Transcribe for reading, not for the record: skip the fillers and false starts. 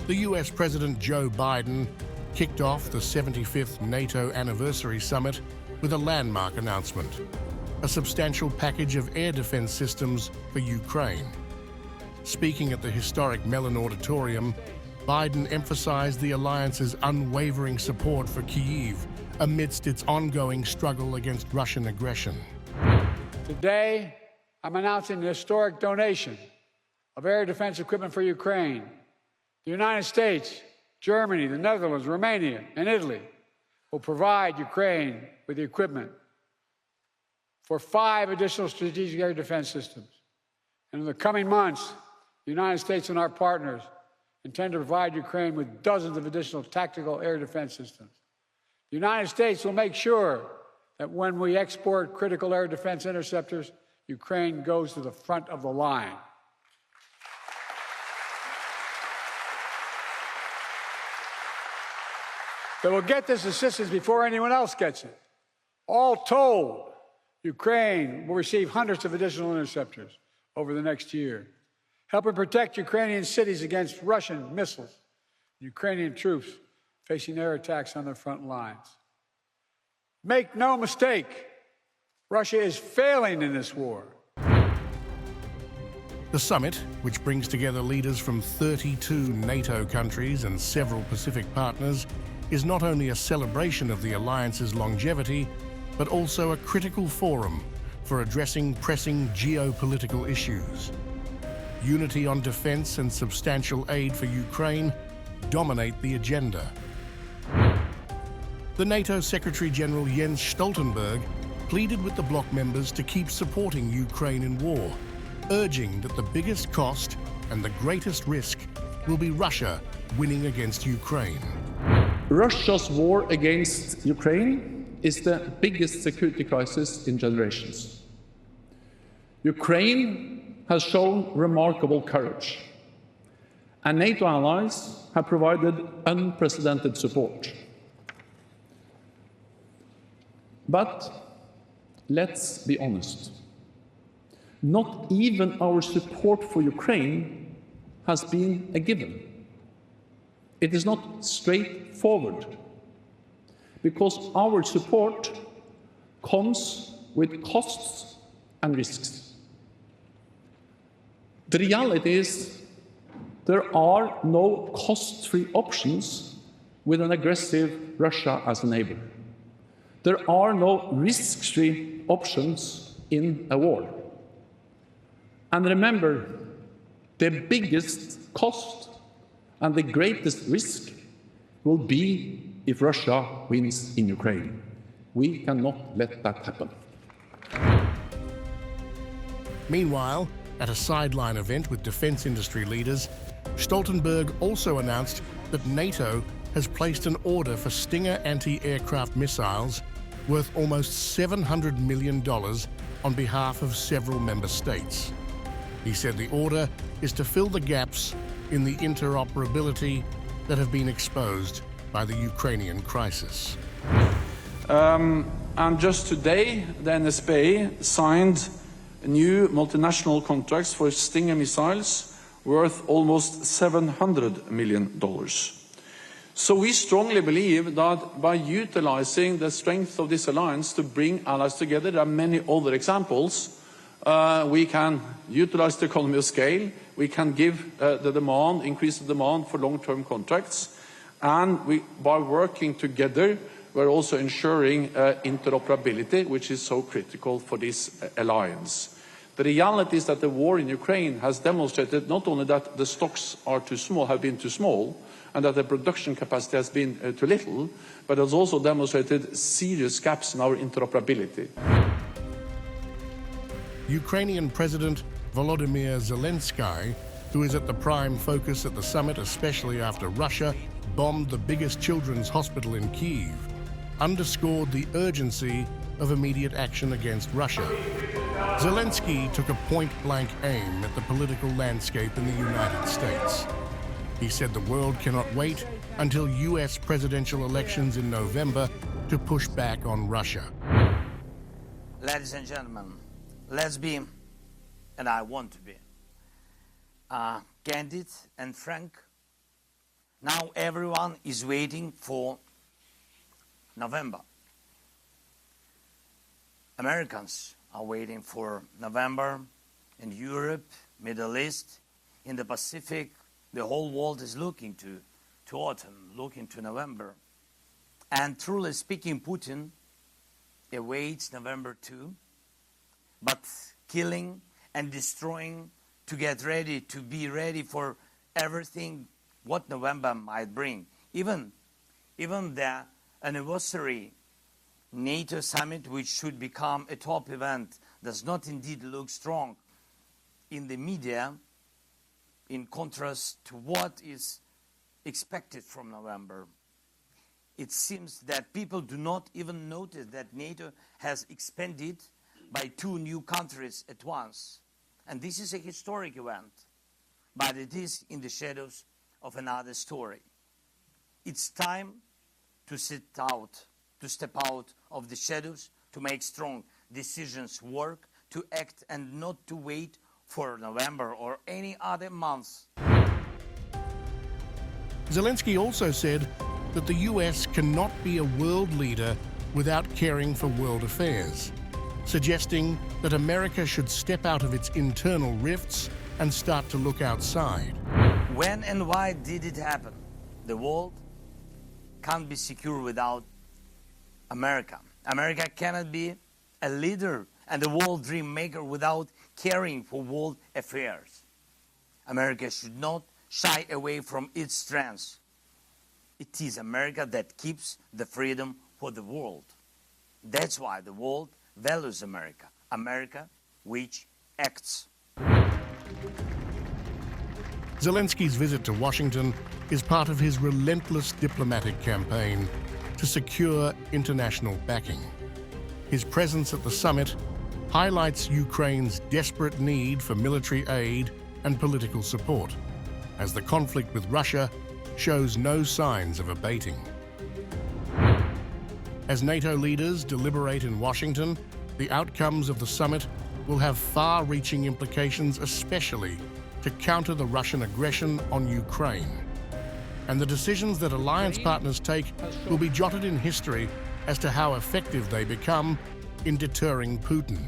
The US President Joe Biden kicked off the 75th NATO Anniversary Summit with a landmark announcement: a substantial package of air defense systems for Ukraine. Speaking at the historic Mellon Auditorium, Biden emphasized the alliance's unwavering support for Kyiv amidst its ongoing struggle against Russian aggression. Today, I'm announcing the historic donation of air defense equipment for Ukraine. The United States, Germany, the Netherlands, Romania, and Italy will provide Ukraine with the equipment for 5 additional strategic air defense systems. And in the coming months, the United States and our partners intend to provide Ukraine with dozens of additional tactical air defense systems. The United States will make sure that when we export critical air defense interceptors, Ukraine goes to the front of the line. They will get this assistance before anyone else gets it. All told, Ukraine will receive hundreds of additional interceptors over the next year, helping protect Ukrainian cities against Russian missiles, Ukrainian troops facing air attacks on their front lines. Make no mistake, Russia is failing in this war. The summit, which brings together leaders from 32 NATO countries and several Pacific partners, is not only a celebration of the alliance's longevity, but also a critical forum for addressing pressing geopolitical issues. Unity on defense and substantial aid for Ukraine dominate the agenda. The NATO Secretary-General Jens Stoltenberg pleaded with the bloc members to keep supporting Ukraine in war, urging that the biggest cost and the greatest risk will be Russia winning against Ukraine. Russia's war against Ukraine is the biggest security crisis in generations. Ukraine has shown remarkable courage, and NATO allies have provided unprecedented support. But let's be honest, not even our support for Ukraine has been a given. It is not straightforward, because our support comes with costs and risks. The reality is there are no cost-free options with an aggressive Russia as a neighbor. There are no risk-free options in a war. And remember, the biggest cost and the greatest risk will be if Russia wins in Ukraine. We cannot let that happen. Meanwhile, at a sideline event with defense industry leaders, Stoltenberg also announced that NATO has placed an order for Stinger anti-aircraft missiles worth almost $700 million on behalf of several member states. He said the order is to fill the gaps in the interoperability that have been exposed by the Ukrainian crisis. And just today, the NSPA signed new multinational contracts for Stinger missiles worth almost $700 million. So we strongly believe that by utilizing the strength of this alliance to bring allies together, there are many other examples. We can utilize the economy of scale, we can give increase the demand for long-term contracts, and by working together, we're also ensuring interoperability, which is so critical for this alliance. The reality is that the war in Ukraine has demonstrated not only that the stocks are too small, have been too small, and that the production capacity has been too little, but has also demonstrated serious gaps in our interoperability. Ukrainian President Volodymyr Zelenskyy, who is at the prime focus at the summit, especially after Russia bombed the biggest children's hospital in Kyiv, underscored the urgency of immediate action against Russia. Zelensky took a point-blank aim at the political landscape in the United States. He said the world cannot wait until US presidential elections in November to push back on Russia. Ladies and gentlemen, let's be, and I want to be, candid and frank Now everyone is waiting for November. Americans are waiting for November. In Europe, Middle East, in the Pacific, the whole world is looking to autumn, looking to November. And truly speaking, Putin awaits November too, but killing and destroying to get ready, to be ready for everything what November might bring. Even the anniversary NATO summit, which should become a top event, does not indeed look strong in the media, in contrast to what is expected from November. It seems that people do not even notice that NATO has expanded by 2 new countries at once. And this is a historic event, but it is in the shadows of another story. It's time to step out of the shadows, to make strong decisions work, to act and not to wait for November or any other month. Zelensky also said that the US cannot be a world leader without caring for world affairs, suggesting that America should step out of its internal rifts and start to look outside. When and why did it happen? The world can't be secure without America. America cannot be a leader and a world dream maker without caring for world affairs. America should not shy away from its strengths. It is America that keeps the freedom for the world. That's why the world values America. America which acts. Zelensky's visit to Washington is part of his relentless diplomatic campaign to secure international backing. His presence at the summit highlights Ukraine's desperate need for military aid and political support, as the conflict with Russia shows no signs of abating. As NATO leaders deliberate in Washington, the outcomes of the summit will have far-reaching implications, especially to counter the Russian aggression on Ukraine. And the decisions that alliance partners take will be jotted in history as to how effective they become in deterring Putin.